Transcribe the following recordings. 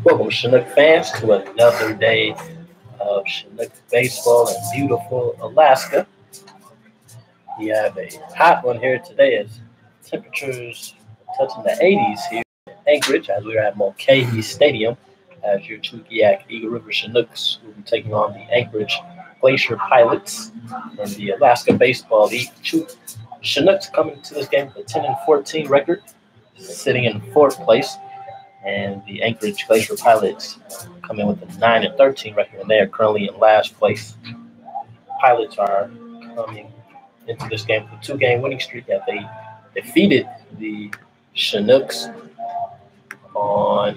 Welcome, Chinook fans, to another day of Chinook baseball in beautiful Alaska. We have a hot one here today as temperatures touching the 80s here in Anchorage as we're at Mulcahy Stadium as your Chugiak Eagle River Chinooks will be taking on the Anchorage Glacier Pilots in the Alaska Baseball League. Chinooks coming to this game with a 10-14 record, sitting in fourth place. And the Anchorage Glacier Pilots come in with a 9-13 record, and they are currently in last place. Pilots are coming into this game with a 2-game winning streak as they defeated the Chinooks on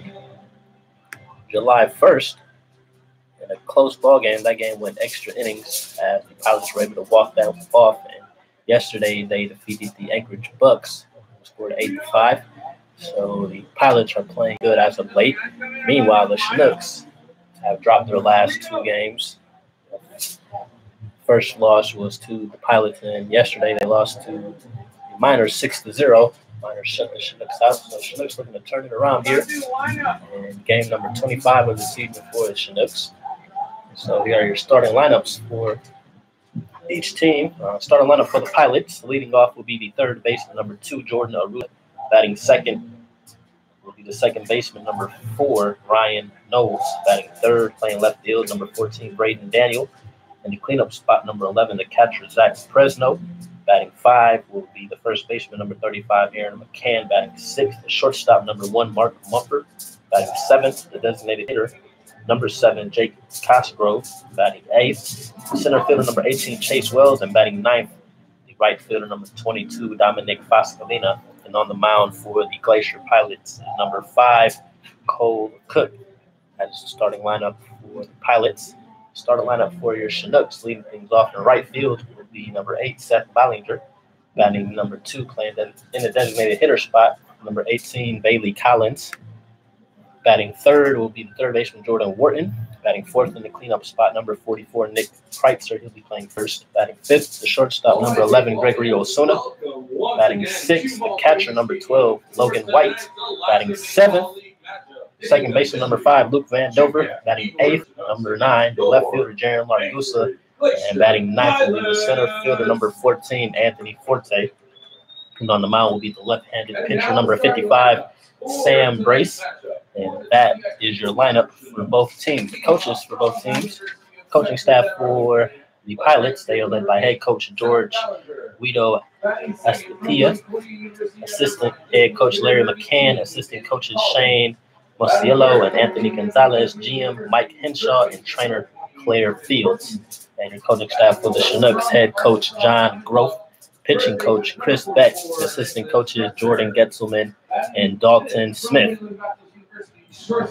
July 1st in a close ball game. That game went extra innings as the Pilots were able to walk that off. And yesterday they defeated the Anchorage Bucks, scored 8-5. So the Pilots are playing good as of late. Meanwhile, the Chinooks have dropped their last 2 games. First loss was to the Pilots, and yesterday they lost to the Miners 6-0. Miners shut the Chinooks out, so the Chinooks looking to turn it around here. And game number 25 of the season for the Chinooks. So here are your starting lineups for each team. Starting lineup for the Pilots. Leading off will be the third baseman, number 2, Jordan Arruda. Batting second will be the second baseman, number 4, Ryan Knowles. Batting third, playing left field, number 14, Braden Daniel. And the cleanup spot, number 11, the catcher, Zach Fresno. Batting 5 will be the first baseman, number 35, Aaron McCann. Batting 6, the shortstop, number 1, Mark Mumford. Batting 7th, the designated hitter, number 7, Jake Cosgrove. Batting 8th, center fielder, number 18, Chase Wells. And batting 9th, the right fielder, number 22, Dominic Fascalina. And on the mound for the Glacier Pilots, number 5, Cole Cook. That's the starting lineup for the Pilots. Starting lineup for your Chinooks, leading things off in right field, will be number 8, Seth Ballinger. Batting number 2, playing in the designated hitter spot, number 18, Bailey Collins. Batting third will be the third baseman, Jordan Wharton. Batting fourth in the cleanup spot, number 44, Nick Kreitzer. He'll be playing first. Batting fifth, the shortstop, number 11, Gregory Osuna. Batting sixth, the catcher, number 12, Logan White. Batting seventh, second baseman, number 5, Luke Van Dover. Batting eighth, number 9, the left fielder, Jaron Largusa. And batting ninth will be the center fielder, number 14, Anthony Forte. And on the mound will be the left-handed pitcher, number 55, Sam Brace. And that is your lineup for both teams. The coaches for both teams. Coaching staff for the Pilots, they are led by head coach George Guido Estepilla, assistant head coach Larry McCann, assistant coaches Shane Mosiello and Anthony Gonzalez, GM Mike Henshaw, and trainer Claire Fields. And your coaching staff for the Chinooks, head coach John Groff, pitching coach Chris Beck, assistant coaches Jordan Getzelman and Dalton Smith.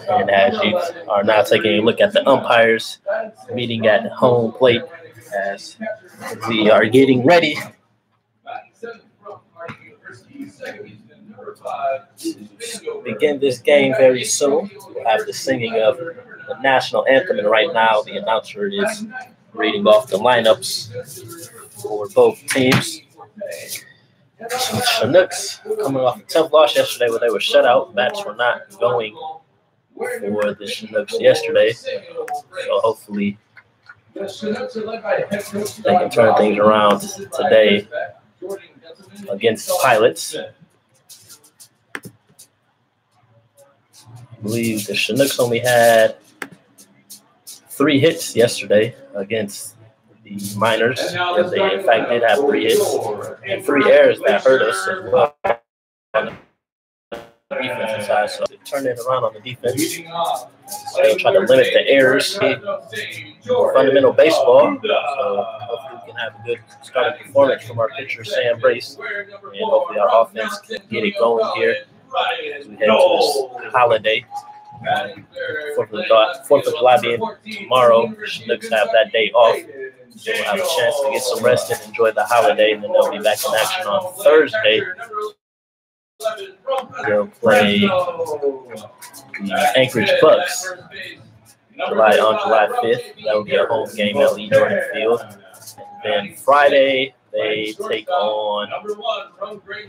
And as you are now taking a look at the umpires meeting at home plate as we are getting ready to begin this game very soon. We'll have the singing of the national anthem, and right now the announcer is reading off the lineups for both teams. So Chinooks coming off a tough loss yesterday where they were shut out. Bats were not going for the Chinooks yesterday. So hopefully they can turn things around today against the Pilots. I believe the Chinooks only had 3 hits yesterday against the Miners. They, in fact, did have 3 hits and 3 errors that hurt us as well on the defensive side. So they turned it around on the defense. So they try to limit the errors. Fundamental baseball. So hopefully we can have a good starting performance from our pitcher, Sam Brace. And hopefully our offense can get it going here as we head into this holiday. 4th of July being tomorrow, Chinooks have that day off. They will have a chance to get some rest and enjoy the holiday, and then they'll be back in action on Thursday. They'll play the Anchorage Bucks on July 5th. That will be a home game at Lee Jordan Field. And then Friday, they take on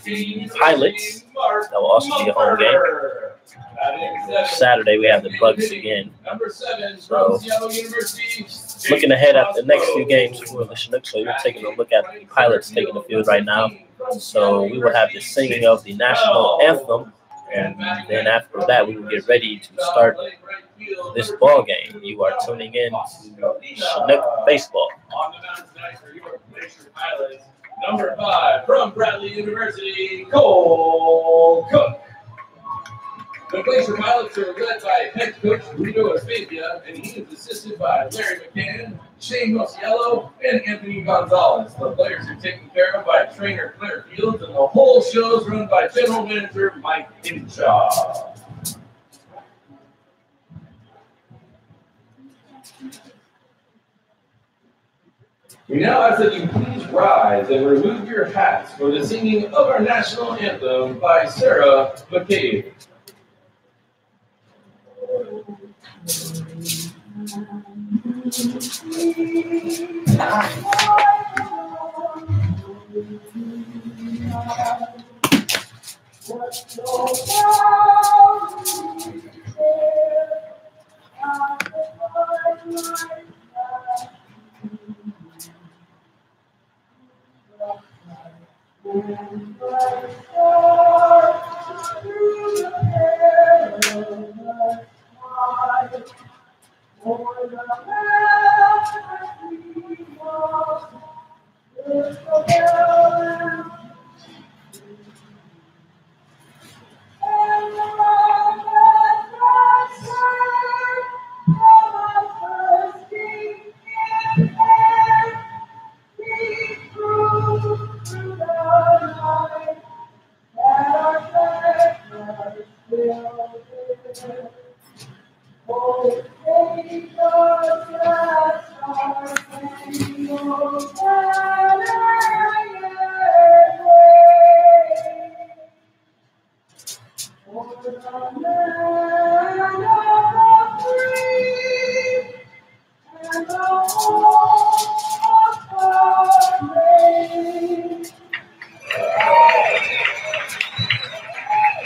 the Pilots. That will also be a home game. Saturday, we have the Bucks again. So, looking ahead at the next few games for the Chinooks, so you're taking a look at the Pilots taking the field right now. So, we will have the singing of the national anthem, and then after that, we will get ready to start this ball game. You are tuning in to Chinook Baseball. On the mound tonight for your Glacier Pilots, number 5 from Bradley University, Cole Cook. The Glacier Pilots are led by head coach Rito Espavia, and he is assisted by Larry McCann, Shane Mosiello, and Anthony Gonzalez. The players are taken care of by trainer Claire Fields, and the whole show is run by general manager Mike Hinshaw. We now ask that you please rise and remove your hats for the singing of our national anthem by Sarah McCabe.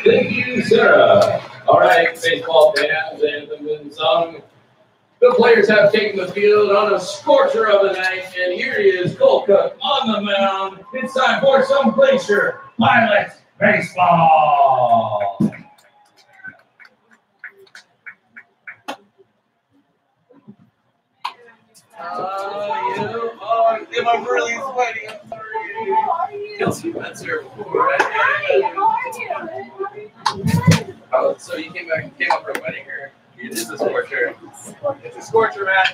Thank you, Sarah. All right, baseball fans, anthem been sung. The players have taken the field on a scorcher of a night, and here he is, Cole Cook on the mound. It's time for some Glacier Pilots baseball. Am I really sweaty? I'm sorry. Kelsey Metzer before, right? Oh, so you came up for a wedding, or it is a scorcher? It's a scorcher, man.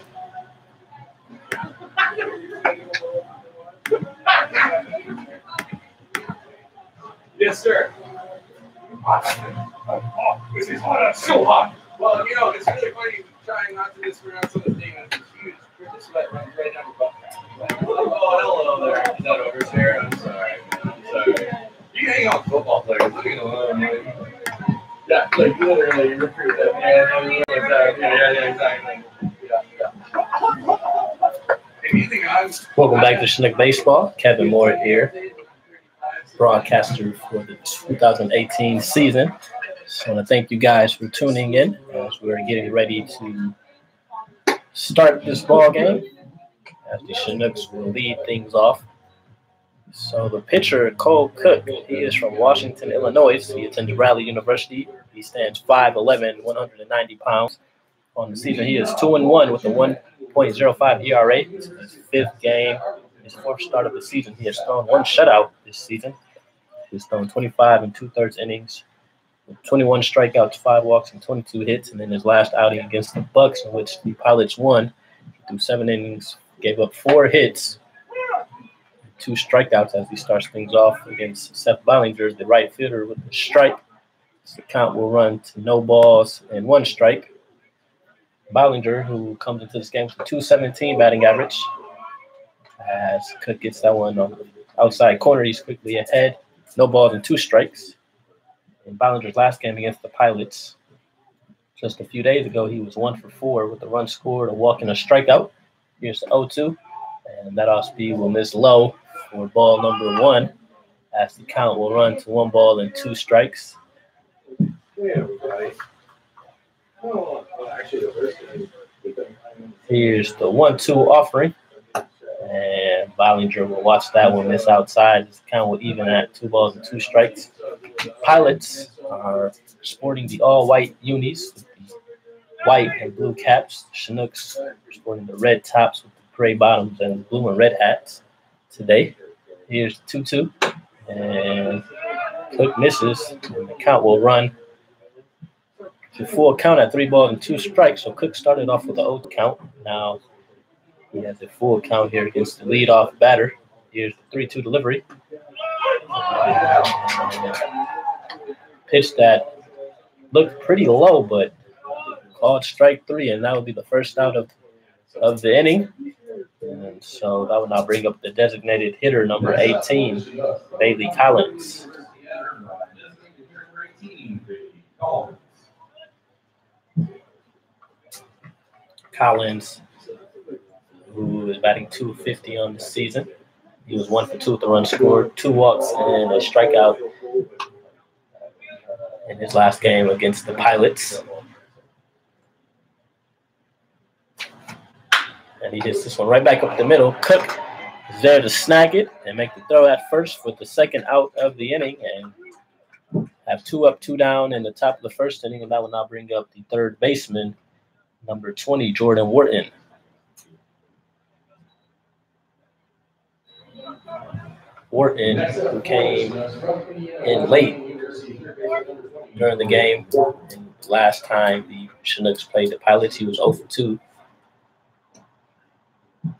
Yes, sir. This is hot. So hot. Well, you know, it's really funny trying not to mispronounce some of the things. It's huge. The sweat runs right down your butt. Oh, hello there. Is that overshare? I'm sorry. I'm sorry. You hang out with football players. Look at them. Yeah, like literally recruit them. Yeah, exactly. Welcome back to Chinook Baseball. Kevin Moore here, broadcaster for the 2018 season. So I want to thank you guys for tuning in as we're getting ready to start this ball game, as the Chinooks will lead things off. So the pitcher, Cole Cook, he is from Washington, Illinois. He attended Bradley University. He stands 5'11", 190 pounds. On the season, he is 2-1 with a 1.05 ERA. This is his fifth game, his fourth start of the season. He has thrown one shutout this season. He's thrown 25 2/3 innings, with 21 strikeouts, 5 walks, and 22 hits. And then his last outing against the Bucks, in which the Pilots won, he threw 7 innings, gave up 4 hits, 2 strikeouts as he starts things off against Seth Ballinger, the right fielder, with a strike. So the count will run to no balls and 1 strike. Ballinger, who comes into this game with a .217 batting average, as Cook gets that one on the outside corner. He's quickly ahead. No balls and 2 strikes. In Ballinger's last game against the Pilots, just a few days ago, he was 1 for 4 with a run scored, a walk, and a strikeout. Here's the 0-2. And that off-speed will miss low for ball number 1, as the count will run to 1 ball and 2 strikes. Here's the 1-2 offering. And Bollinger will watch that one miss outside. This count will even at 2 balls and 2 strikes. Pilots are sporting the all-white unis with the white and blue caps. Chinooks sporting the red tops with the gray bottoms and blue and red hats today. Here's the 2-2. And Cook misses. And the count will run to full count at 3 balls and 2 strikes. So Cook started off with an 0 count. Now he has a full count here against the leadoff batter. Here's the 3-2 delivery. Pitch that looked pretty low, but called strike 3, and that would be the first out of the inning. And so that would now bring up the designated hitter, number 18, Bailey Collins. Collins, who is batting .250 on the season. He was 1 for 2 with the run scored, 2 walks, and a strikeout in his last game against the Pilots. And he hits this one right back up the middle. Cook is there to snag it and make the throw at first with the second out of the inning, and have 2 up, 2 down in the top of the first inning, and that will now bring up the third baseman, number 20, Jordan Wharton. Wharton, who came in late during the game. And last time the Chinooks played the Pilots, he was 0 for 2.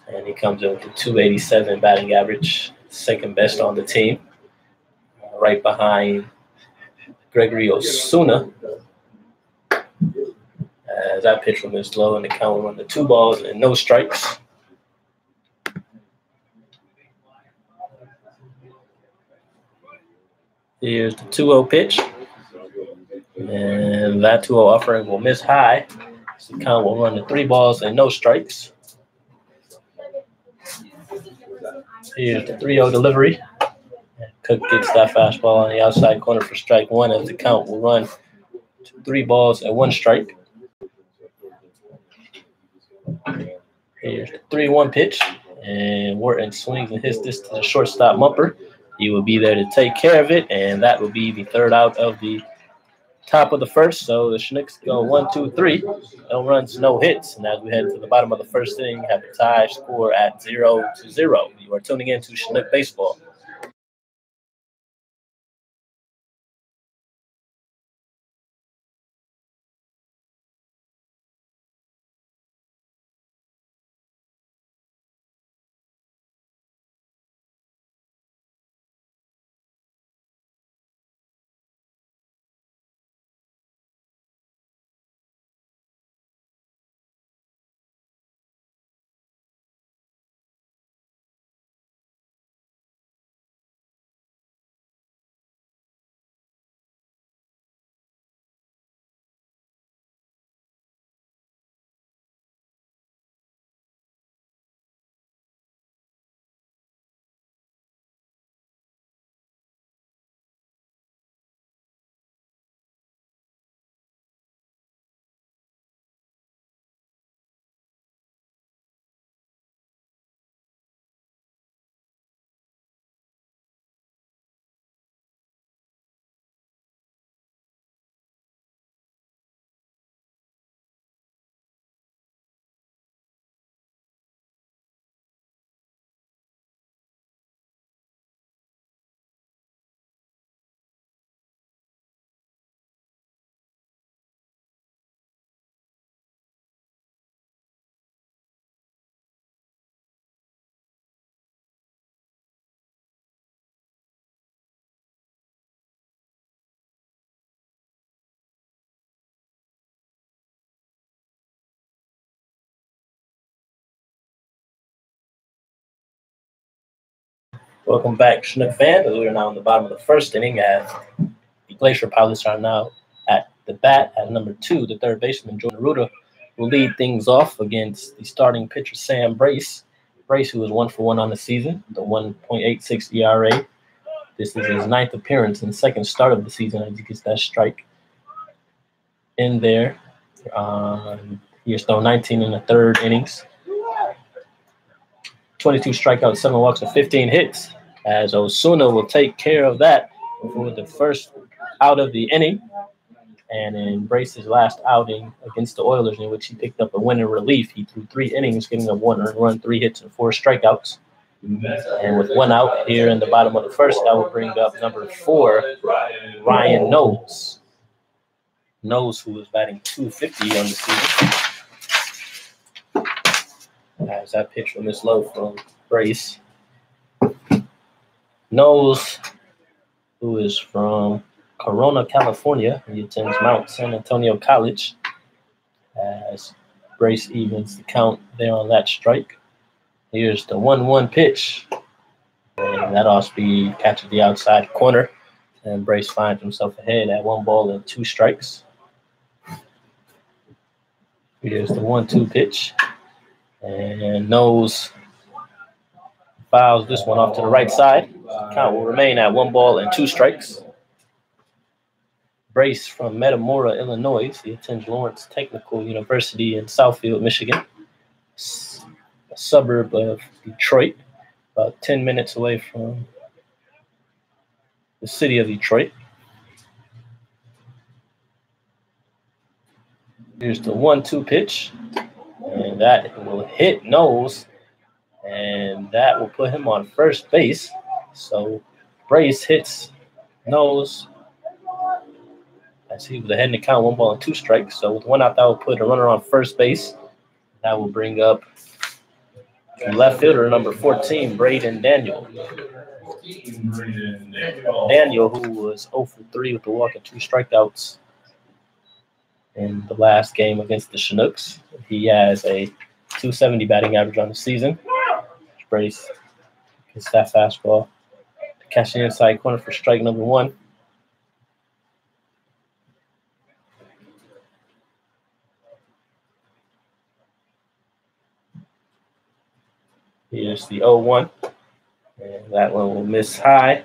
And he comes in with a .287 batting average, second best on the team, right behind Gregory Osuna. As that pitch was missed low, and the count will run to 2 balls and no strikes. Here's the 2-0 pitch. And that 2-0 offering will miss high. So the count will run to 3 balls and no strikes. Here's the 3-0 delivery. Cook gets that fastball on the outside corner for strike 1, as the count will run to 3 balls and 1 strike. Here's the 3-1 pitch. And Wharton swings and hits this to the shortstop Mumper. He will be there to take care of it, and that will be the third out of the top of the first. So the Chinooks go 1, 2, 3. No runs, no hits. And as we head to the bottom of the first inning, have a tie score at 0-0. You are tuning in to Chinook Baseball. Welcome back, Chinook fans. We are now in the bottom of the first inning, as the Glacier Pilots are now at the bat at number 2. The third baseman, Jordan Ruda, will lead things off against the starting pitcher, Sam Brace. Brace, who is 1 for 1 on the season, the 1.86 ERA. This is his 9th appearance and 2nd start of the season as he gets that strike. in there. He has thrown 19 in the third innings. 22 strikeouts, 7 walks, and 15 hits. As Osuna will take care of that for the first out of the inning. And embrace his last outing against the Oilers, in which he picked up a win in relief. He threw 3 innings, giving up 1 earned run, 3 hits, and 4 strikeouts. And with 1 out here in the bottom of the first, that will bring up number 4, Ryan Knowles. Knowles, who is batting .250 on the season. As that pitch from this low from Brace. Knowles, who is from Corona, California. He attends Mount San Antonio College. As Brace evens the count there on that strike. Here's the 1-1 pitch. And that off-speed catches the outside corner. And Brace finds himself ahead at 1 ball and 2 strikes. Here's the 1-2 pitch. And Knowles fouls this one off to the right side. Count will remain at 1 ball and 2 strikes. Brace from Metamora, Illinois. He attends Lawrence Technical University in Southfield, Michigan, a suburb of Detroit, about 10 minutes away from the city of Detroit. Here's the 1-2 pitch, and that will hit Knowles, and that will put him on first base. So Brace hits Knowles as he was ahead in the count, 1 ball and 2 strikes. So with 1 out, that will put a runner on first base. That will bring up left fielder number 14, Braden Daniel. Daniel, who was 0 for 3 with a walk and 2 strikeouts in the last game against the Chinooks. He has a .270 batting average on the season. Brace gets that fastball to catch the inside corner for strike number 1. Here's the 0-1, and that one will miss high.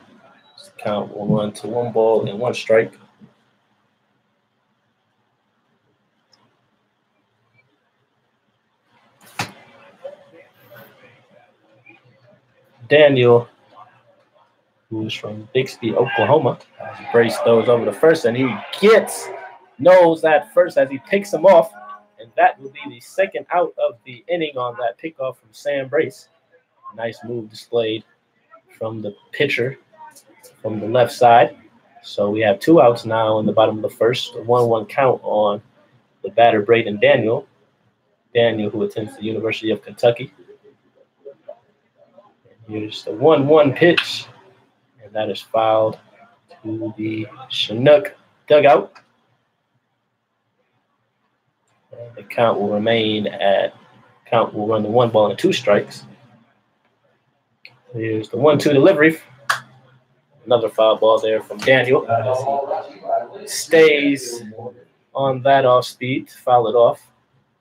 The count will run to 1 ball and 1 strike. Daniel, who's from Bixby, Oklahoma, Brace throws over the first, and he knows that first as he picks him off, and that will be the second out of the inning on that pickoff from Sam Brace. Nice move displayed from the pitcher from the left side. So we have 2 outs now in the bottom of the first, a 1-1 count on the batter Braden Daniel. Daniel, who attends the University of Kentucky. Here's the 1-1 pitch, and that is fouled to the Chinook dugout. And the count will run to 1 ball and 2 strikes. Here's the 1-2 delivery. Another foul ball there from Daniel. Stays on that off speed to foul it off.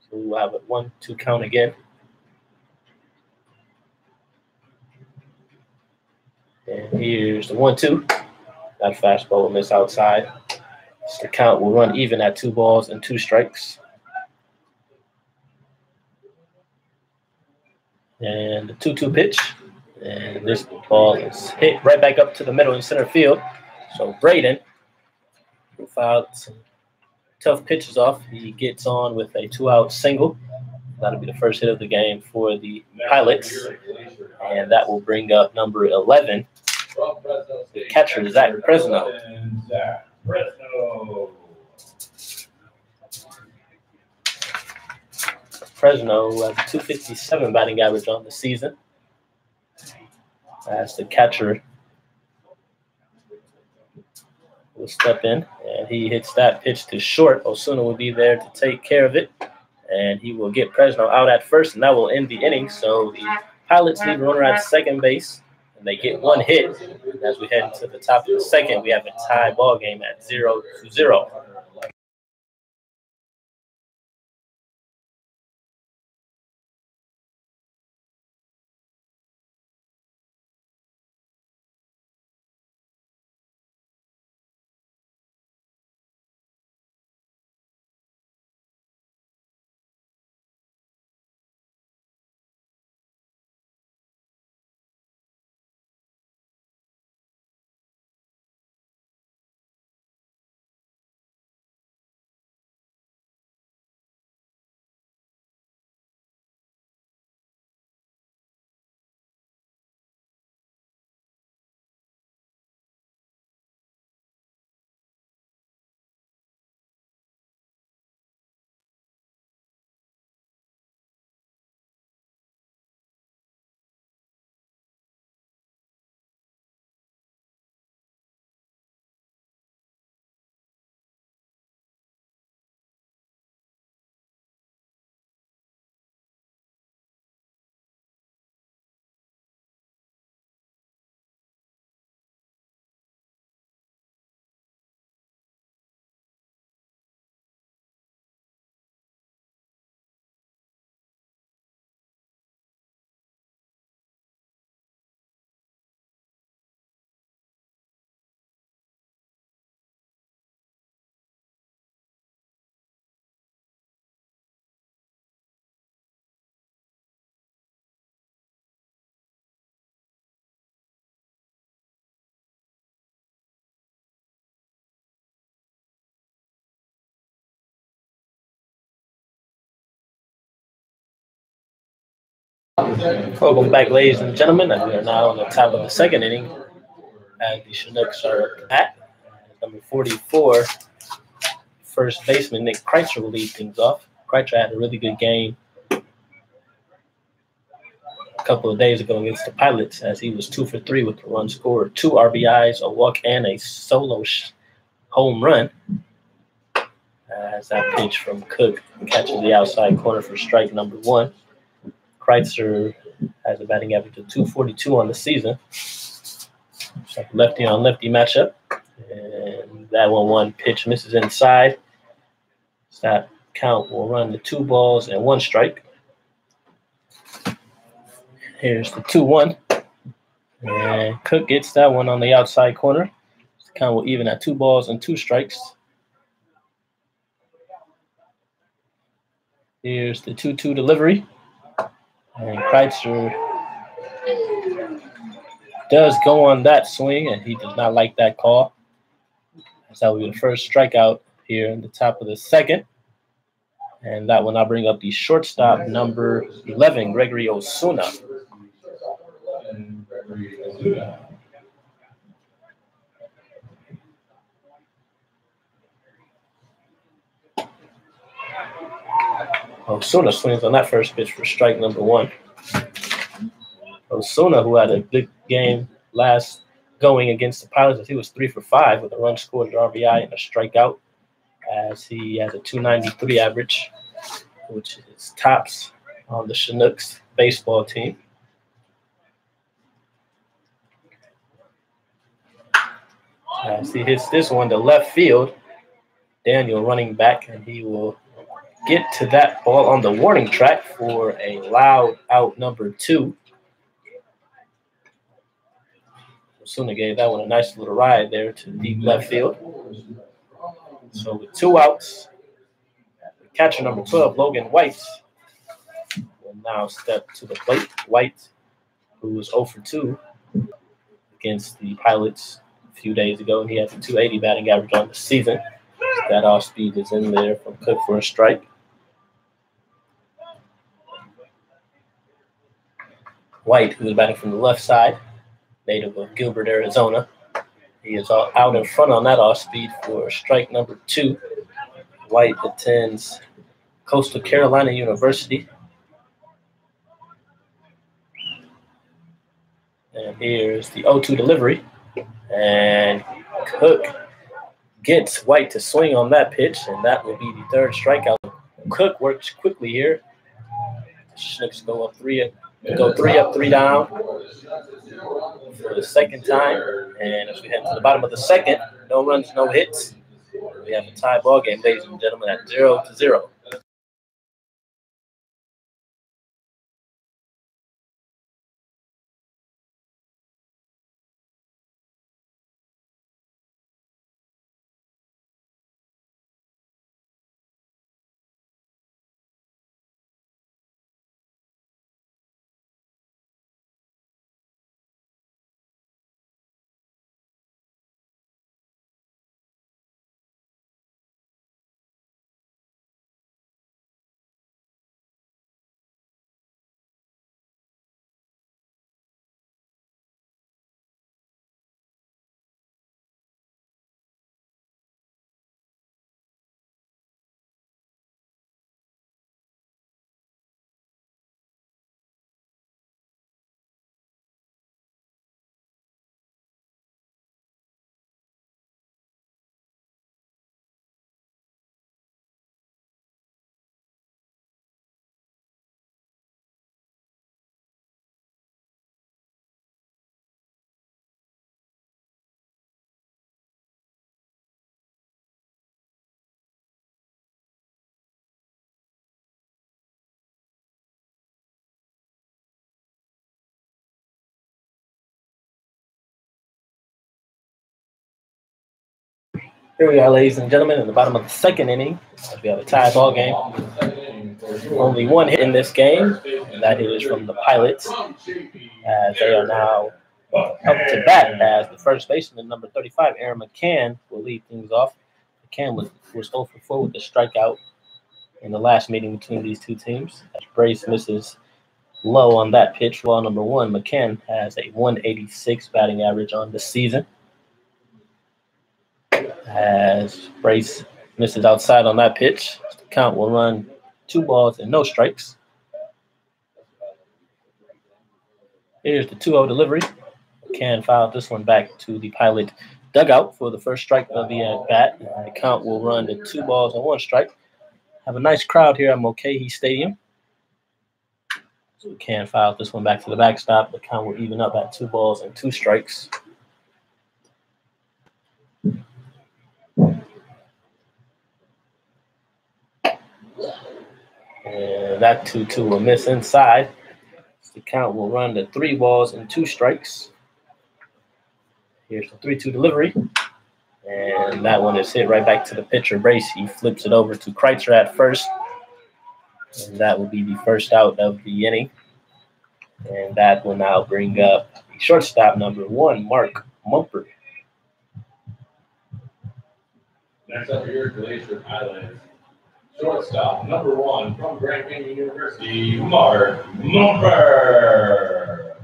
So we'll have a 1-2 count again. And here's the 1-2. That fastball will miss outside. So the count will run even at 2 balls and 2 strikes. And the 2-2 pitch. And this ball is hit right back up to the middle in center field. So Braden, who fouled some tough pitches off, he gets on with a 2-out single. That'll be the first hit of the game for the Pilots. And that will bring up number 11, the catcher, Zach Fresno. Fresno has a .257 batting average on the season. As the catcher will step in, and he hits that pitch to short. Osuna will be there to take care of it, and he will get Fresno out at first, and that will end the inning. So the Pilots leave a runner at second base, and they get 1 hit. And as we head to the top of the second, we have a tie ball game at 0-0. Welcome back, ladies and gentlemen. We are now on the top of the second inning as the Chinooks are at number 44. First baseman Nick Kreitzer will lead things off. Kreitzer had a really good game a couple of days ago against the Pilots as he was 2 for 3 with the run scored, 2 RBIs, a walk, and a solo home run. As that pitch from Cook catches the outside corner for strike number 1. Kreitzer has a batting average of 242 on the season. It's like a lefty on lefty matchup. And that 1-1 pitch misses inside. That count will run to 2 balls and 1 strike. Here's the 2-1. And Cook gets that one on the outside corner. The count will even at 2 balls and 2 strikes. Here's the 2-2 delivery. And Kreitzer does go on that swing, and he does not like that call. That will be the first strikeout here in the top of the second. And that will now bring up the shortstop, number 11, Gregory Osuna. Osuna swings on that first pitch for strike number 1. Osuna, who had a big game last going against the Pilots, he was 3 for 5 with a run scored, an RBI, and a strikeout, as he has a 293 average, which is tops on the Chinooks baseball team. As he hits this one to left field, Daniel running back, and he will get to that ball on the warning track for a loud out number 2. Osuna gave that one a nice little ride there to deep left field. So with 2 outs, the catcher number 12, Logan White, will now step to the plate. White, who was 0 for 2 against the Pilots a few days ago, and he has a 280 batting average on the season. That off speed is in there from Cook for a strike. White, who is batting from the left side, native of Gilbert, Arizona. He is out in front on that off speed for strike number 2. White attends Coastal Carolina University. And here's the 0-2 delivery. And Cook gets White to swing on that pitch, and that will be the 3rd strikeout. Cook works quickly here. The Chinooks go 3 up, 3 down for the second time. And as we head to the bottom of the second, no runs, no hits. We have a tie ball game, ladies and gentlemen, at 0-0. Here we are, ladies and gentlemen, in the bottom of the second inning. We have a tie ball game. Only 1 hit in this game, and that hit is from the Pilots, as they are now up to bat as the first baseman, number 35, Aaron McCann, will lead things off. McCann was 0 for 4 with a strikeout in the last meeting between these two teams. As Brace misses low on that pitch. Ball number 1, McCann has a 186 batting average on the season. As Brace misses outside on that pitch, the count will run 2 balls and no strikes. Here's the 2-0 delivery. McCann fouled this one back to the Pilot dugout for the first strike of the at-bat. The count will run to 2 balls and 1 strike. Have a nice crowd here at Mulcahy Stadium. So McCann fouled this one back to the backstop. The count will even up at 2 balls and 2 strikes. And that 2-2 will miss inside. The count will run to 3 balls and 2 strikes. Here's the 3-2 delivery. And that one is hit right back to the pitcher, Brace. He flips it over to Kreitzer at first. And that will be the first out of the inning. And that will now bring up the shortstop, number 1, Mark Mumper. Next up here, Glacier Highlands. Shortstop, number 1 from Grand Canyon University, Mark Mumper.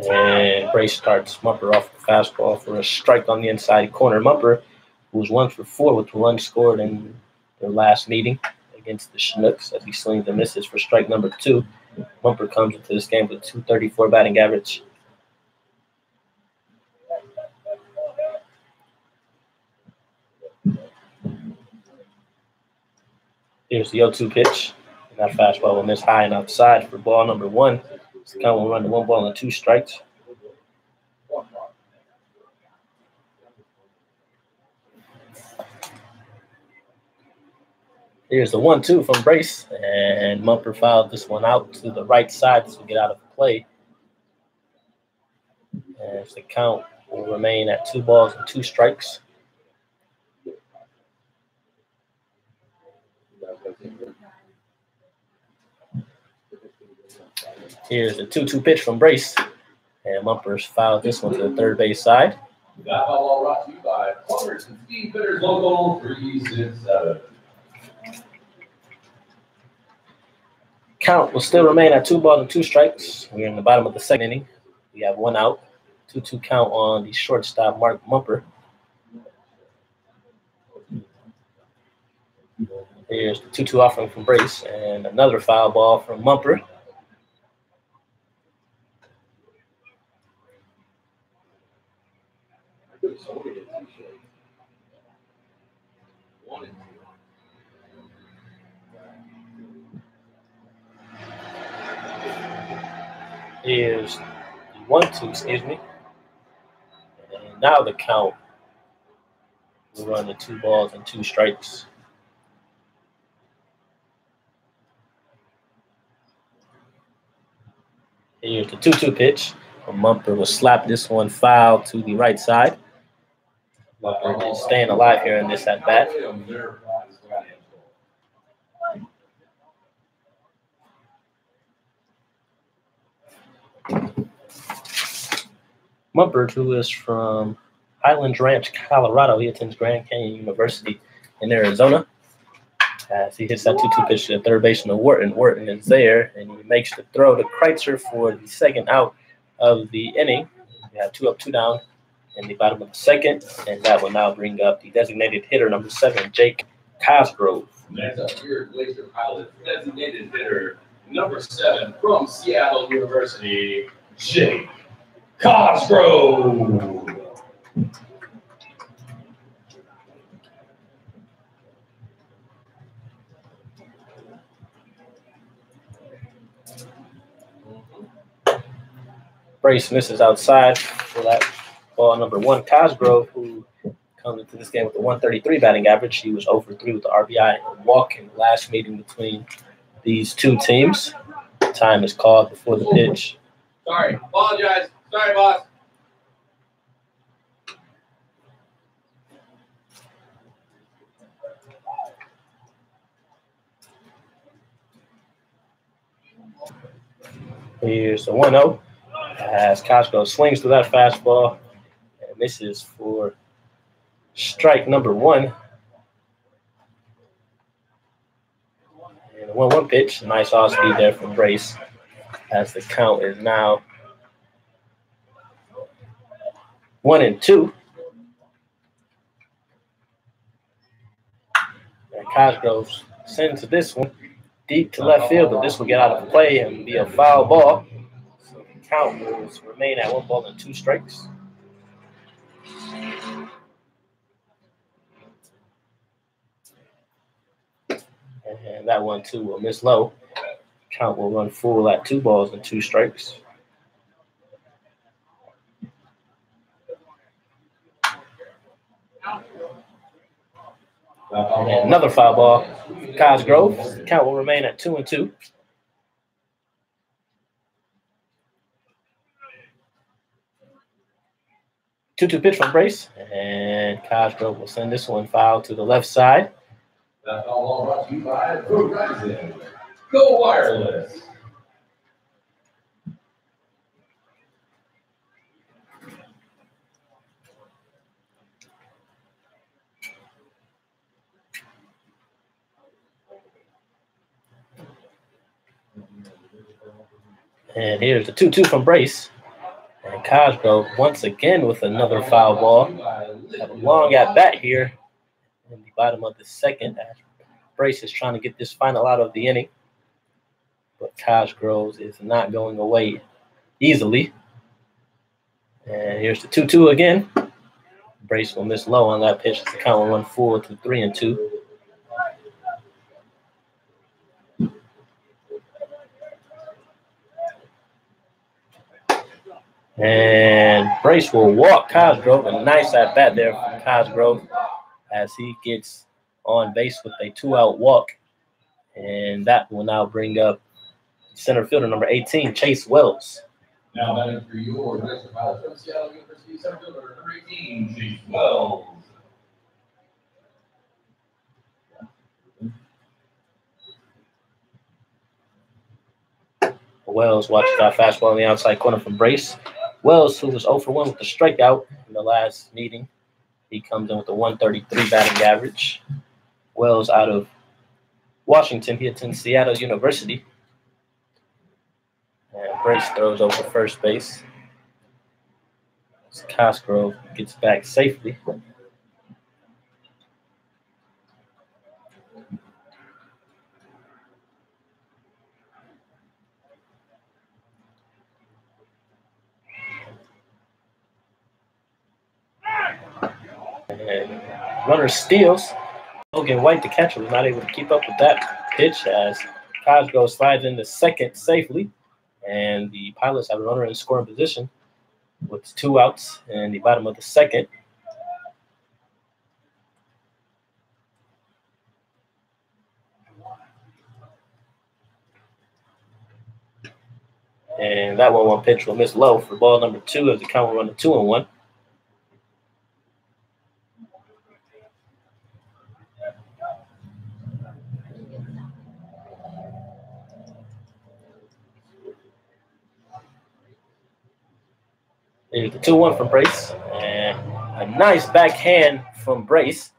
And Brace starts Mumper off the fastball for a strike on the inside corner. Mumper, who was 1 for 4 with the run scored in their last meeting against the Chinooks, as he swings and misses for strike number 2. Mumper comes into this game with .234 batting average. Here's the 0-2 pitch. And that fastball will miss high and outside for ball number 1. The count will run to 1 ball and 2 strikes. Here's the 1-2 from Brace. And Mumper fouled this one out to the right side to get out of play. As the count will remain at 2 balls and 2 strikes. Here's a 2-2 pitch from Brace. And Mumper's fouled this one to the third base side. That ball brought to you by Plumbers and Speed Fitters Local 367. Count will still remain at 2 balls and 2 strikes. We're in the bottom of the second inning. We have 1 out. 2-2 count on the shortstop, Mark Mumper. Here's the 2-2 offering from Brace. And another foul ball from Mumper. Is the 1-2, excuse me. And now the count will run to 2 balls and 2 strikes. Here's the 2-2 pitch. Mumper will slap this one foul to the right side. Mumper is staying alive here in this at-bat. Mumper, who is from Highlands Ranch, Colorado. He attends Grand Canyon University in Arizona. As he hits that 2-2 pitch to the third baseman, Wharton. Wharton is there, and he makes the throw to Kreitzer for the second out of the inning. We have 2 up, 2 down in the bottom of the second, and that will now bring up the designated hitter, number 7, Jake Cosgrove. Next up here, Glacier Pilot, designated hitter, number 7 from Seattle University, Jake Cosgrove. Brace misses outside for that ball number 1. Cosgrove, who comes into this game with a 133 batting average. He was 0 for 3 with the RBI and walk in the last meeting between these two teams. Time is called before the pitch. Sorry, apologize. Sorry, boss. Here's the 1-0. As Cosgrove swings to that fastball and misses for strike number 1. 1-1 pitch. Nice off speed there from Brace, as the count is now 1-2. And Cosgrove sends this one deep to left field, but this will get out of play and be a foul ball. So the count will remain at 1-2 strikes. And that 1-2 will miss low. Count will run full at 2-2 strikes. And another foul ball. Cosgrove. The count will remain at 2-2. Two-two pitch from Brace, and Cosgrove will send this one foul to the left side. That all brought to you by Verizon. Go wireless. And here's the 2-2 from Brace. And Cosgrove once again with another foul ball. Have a long at bat here in the bottom of the second. Brace is trying to get this final out of the inning, but Cosgrove is not going away easily. And here's the 2-2 again. Brace will miss low on that pitch. The count will run full to 3-2. And Brace will walk Cosgrove. A nice at bat there from Cosgrove as he gets on base with a 2-out walk. And that will now bring up center fielder number 18, Chase Wells. Now batting for your Glacier Pilots from Seattle University center fielder number 18, Chase Wells. Wells watches that fastball in the outside corner from Brace. Wells, who was 0 for 1 with the strikeout in the last meeting, he comes in with a 133 batting average. Wells out of Washington. He attends Seattle University. And Brace throws over first base. Cosgrove gets back safely. And runner steals. Logan White, the catcher, was not able to keep up with that pitch as Cosgrove slides into second safely. And the Pilots have a runner in scoring position with 2 outs in the bottom of the second. And that 1-1 pitch will miss low for ball number 2 as the count will run to 2-1. Here's the 2-1 from Brace. And a nice backhand from Brace.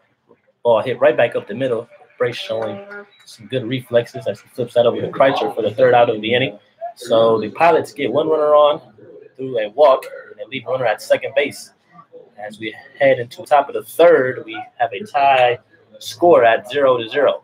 Ball hit right back up the middle. Brace showing some good reflexes as he flips that over to Kreitzer for the 3rd out of the inning. So the Pilots get 1 runner on through a walk, and they leave a runner at second base. As we head into top of the 3rd, we have a tie score at 0-0.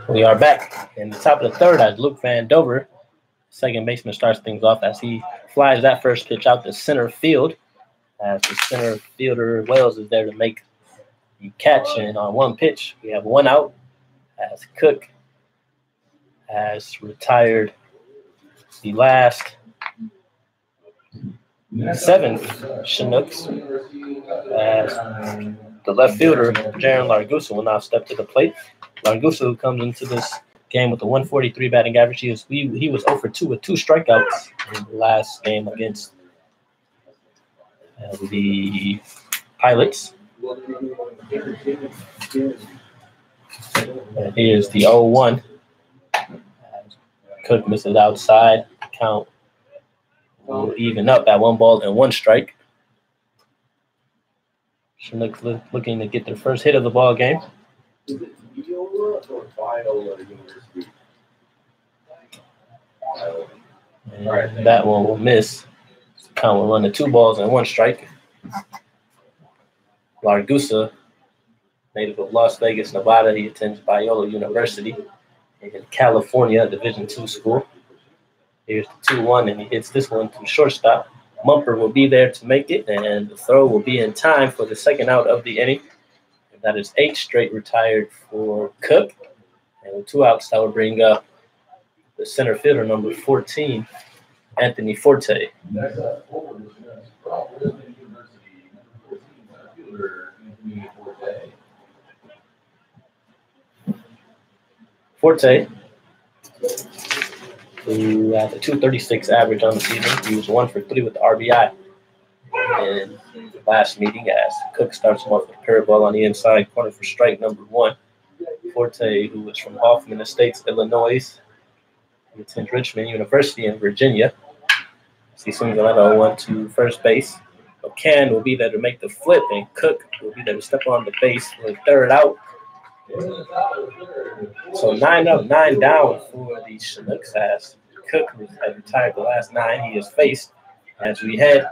We are back in the top of the third as Luke Vandover, second baseman, starts things off as he flies that first pitch out to center field. As the center fielder Wells is there to make the catch, and on one pitch we have one out as Cook has retired the last 7 Chinooks, as the left fielder Jaron Largusa will now step to the plate. Largusa, who comes into this game with a 143 batting average, he was 0 for 2 with 2 strikeouts in the last game against the Pilots. And here's the 0-1. Cook misses outside. Count will even up at 1 ball and 1 strike. Chinooks looking to get their first hit of the ball game. Is it Viola or Viola University? And that one will miss. Count will run to 2 balls and 1 strike. Largusa, native of Las Vegas, Nevada. He attends Biola University in California, a Division II school. Here's the 2-1, and he hits this one to shortstop. Mumper will be there to make it, and the throw will be in time for the second out of the inning. And that is 8 straight retired for Cook. And with 2 outs, that will bring up the center fielder, number 14, Anthony Forte. Forte, who had a 236 average on the season. He was 1 for 3 with the RBI in the last meeting as Cook starts him off with a curveball on the inside corner for strike number 1. Forte, who was from Hoffman Estates, Illinois. He attends Richmond University in Virginia. He swings another 0-1 to first base. McCann will be there to make the flip, and Cook will be there to step on the base for the third out. So 9 up, 9 down for the Chinooks as Cook has retired the last 9 he has faced. As we head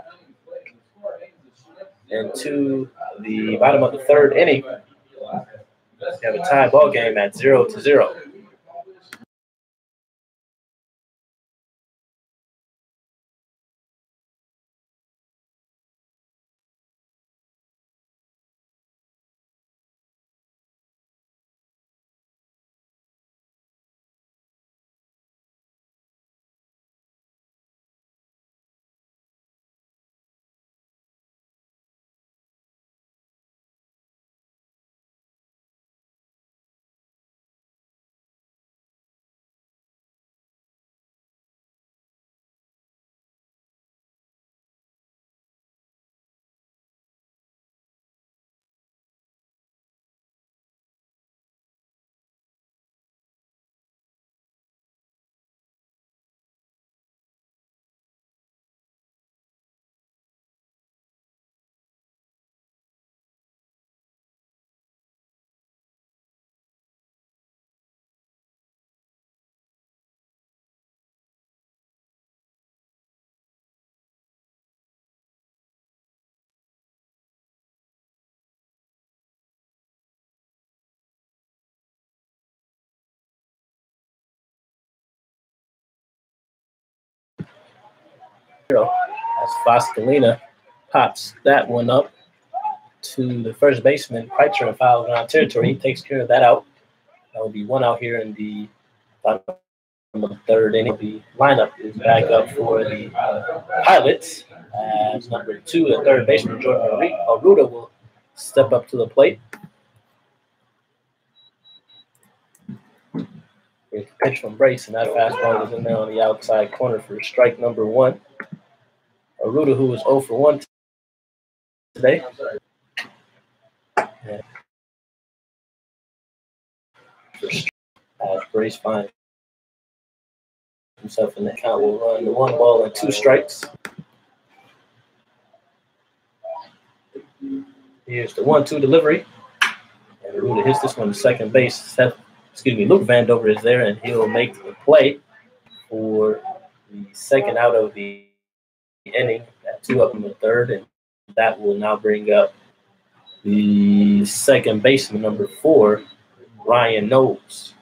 into the bottom of the third inning, we have a tie ball game at 0-0. As Foscolina pops that one up to the first baseman, Kreitzer, in foul ground territory. He takes care of that out. That will be 1 out here in the bottom of the third inning. The lineup is back up for the Pilots as number 2, the third baseman, Jordan Arruda, will step up to the plate. Here's the pitch from Brace, and that fastball is in there on the outside corner for strike number 1. Arruda, who was 0 for 1 today. As Brace finds himself in the count, will run the 1 ball and 2 strikes. Here's the 1-2 delivery. And Arruda hits this one to second base. Luke Vandover is there, and he'll make the play for the second out of the inning. At 2 up in the third, and that will now bring up the second baseman, number 4, Ryan Knowles.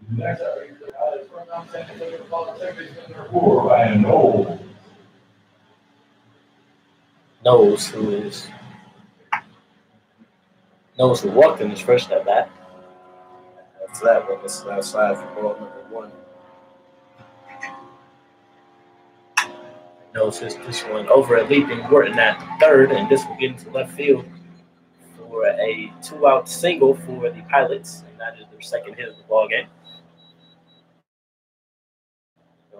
Next up, is from Mount San Antonio, second baseman number 4, Ryan Knowles. Knowles who walked in his first at bat. That's that one. This is outside for ball number 1. Knowles hits this one over at Leaping Wharton at third, and this will get into left field for a 2-out single for the Pilots, and that is their second hit of the ball game.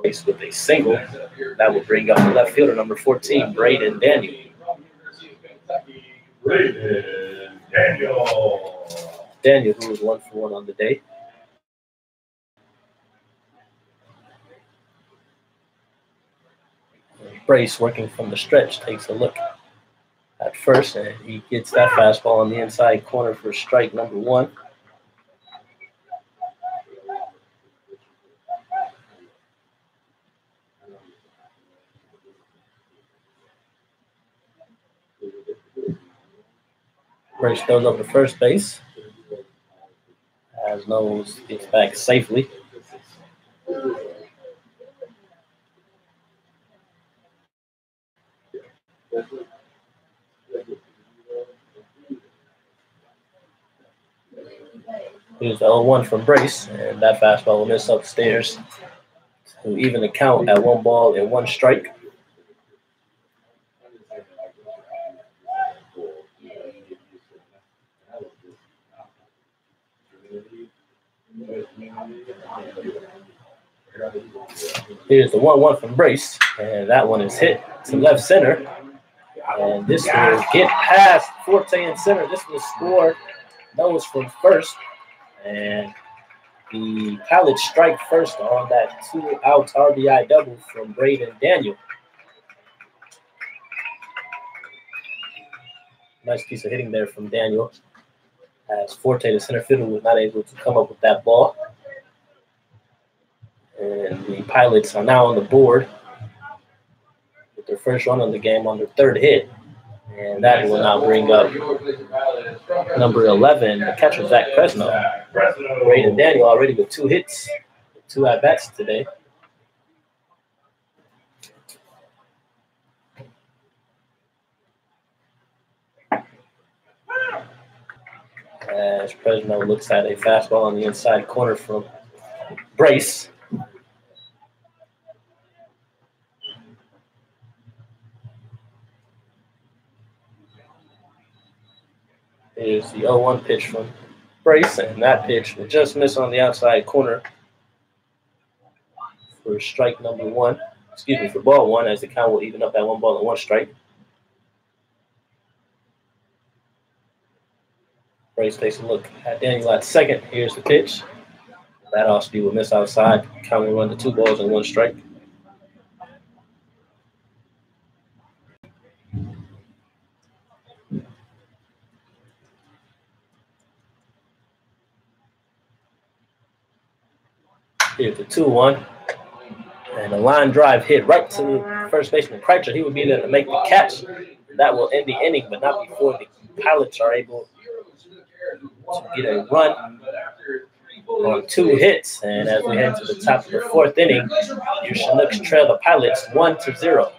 With a single, that will bring up the left fielder number 14, Braden Daniel. Daniel, who was 1 for 1 on the day. Brace, working from the stretch, takes a look at first, and he gets that fastball on the inside corner for strike number 1. Brace throws over to first base as Knowles gets back safely. Here's the 0-1 from Brace, and that fastball will miss upstairs to even the count at 1 ball and 1 strike. Here's the 1-1 from Brace, and that one is hit to left center. And this will get past Forte in center. This will score Knowles from first. And the Pilots strike first on that 2-out RBI double from Braden Daniel. Nice piece of hitting there from Daniel, as Forte, the center fielder, was not able to come up with that ball. And the Pilots are now on the board with their first run of the game on their 3rd hit. And that will now bring up number 11, the catcher, Zach Fresno. Braden Daniel already with 2 hits, 2 at-bats today. As Fresno looks at a fastball on the inside corner from Brace. Here's the 0-1 pitch from Brace, and that pitch will just miss on the outside corner for strike number 1. Excuse me, for ball 1, as the count will even up at 1 ball and 1 strike. Brace takes a look at Daniel at second. Here's the pitch. That off-speed will miss outside. Count will run to 2 balls and 1 strike. Here's the 2-1. And a line drive hit right to first baseman Kreitzer. He would be there to make the catch. That will end the inning, but not before the Pilots are able to get a run on 2 hits. And as we head to the top of the 4th inning, your Chinooks trail the Pilots 1-0.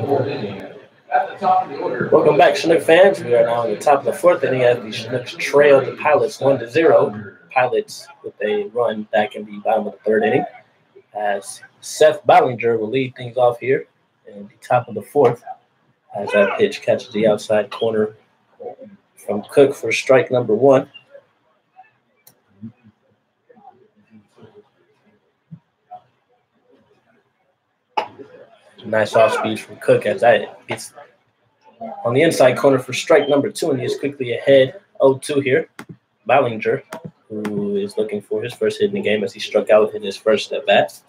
fourth inning. At the top of the order. Welcome back, Chinook fans. We are now in the top of the fourth inning as the Chinooks trail the Pilots 1-0. Pilots with a run back in the bottom of the third inning, as Seth Ballinger will lead things off here in the top of the fourth as that pitch catches the outside corner from Cook for strike number one. Nice off speed from Cook as that gets on the inside corner for strike number two, and he is quickly ahead 0-2 here. Ballinger, who is looking for his first hit in the game as he struck out in his first at bat.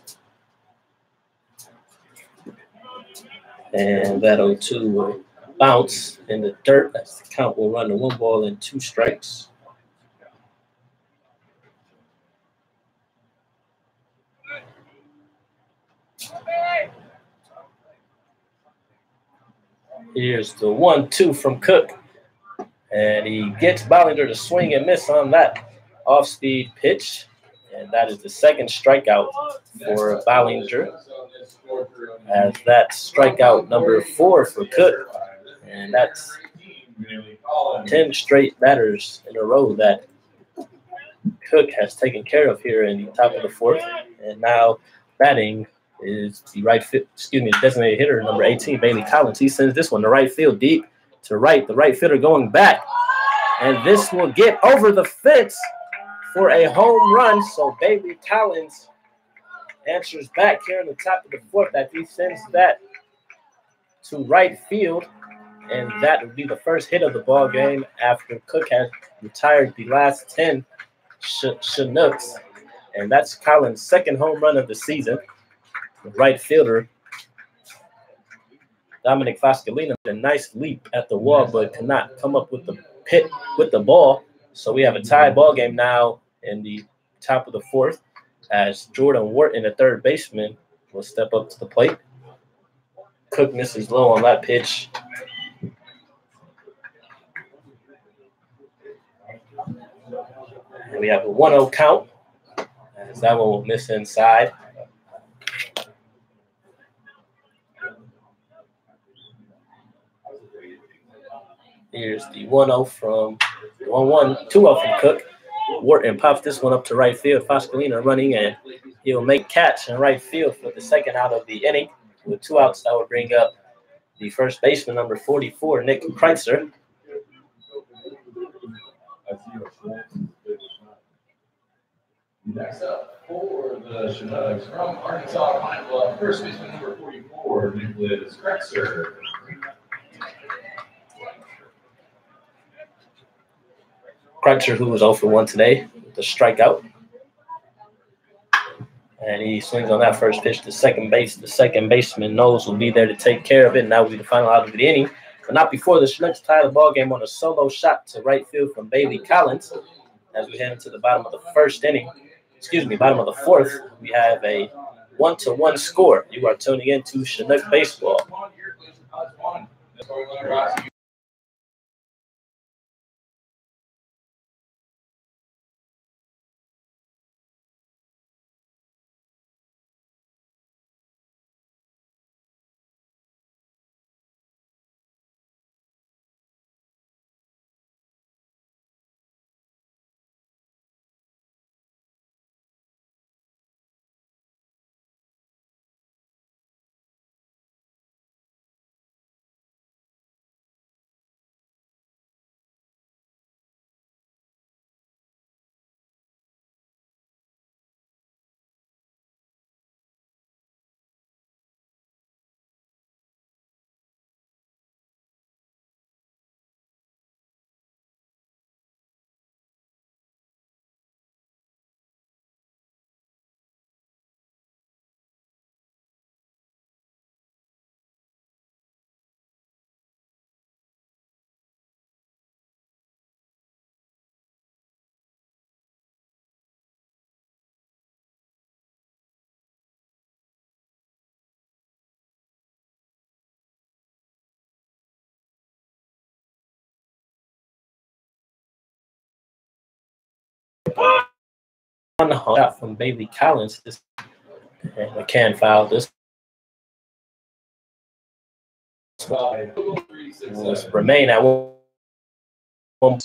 And that 0-2 will bounce in the dirt as the count will run to 1 ball and 2 strikes. Here's the 1-2 from Cook. And he gets Ballinger to swing and miss on that off-speed pitch. And that is the second strikeout for Ballinger. As that's strikeout number 4 for Cook. And that's 10 straight batters in a row that Cook has taken care of here in the top of the fourth. And now batting is the designated hitter, number 18, Bailey Collins. He sends this one to right field, deep to right. The right fielder going back. And this will get over the fence for a home run. So Bailey Collins answers back here in the top of the fourth that he sends that to right field. And that would be the first hit of the ball game after Cook has retired the last 10 Chinooks. And that's Collins' second home run of the season. The right fielder, Dominic Foscolino, a nice leap at the wall, but cannot come up with the pit with the ball. So we have a tie ball game now in the top of the fourth as Jordan Wharton, the third baseman, will step up to the plate. Cook misses low on that pitch. And we have a 1-0 count as that one will miss inside. Here's the 1-0 from 2-0 from Cook. Wharton pops this one up to right field. Foscolino running, and he'll make catch in right field for the second out of the inning. With 2 outs, that will bring up the first baseman, number 44, Nick Kreitzer. Next up for the Chinooks from Arkansas Pine Bluff, first baseman number 44, Nicholas Kreitzer. Kreitzer, who was 0 for 1 today with a strikeout. And he swings on that first pitch to second base. The second baseman knows will be there to take care of it, and that will be the final out of the inning. But not before the Chinooks tie the ball game on a solo shot to right field from Bailey Collins. As we head into the bottom of the bottom of the fourth, we have a 1-1 score. You are tuning in to Chinook Baseball. One shot from Bailey Collins. And McCann fouled this will remain at 1.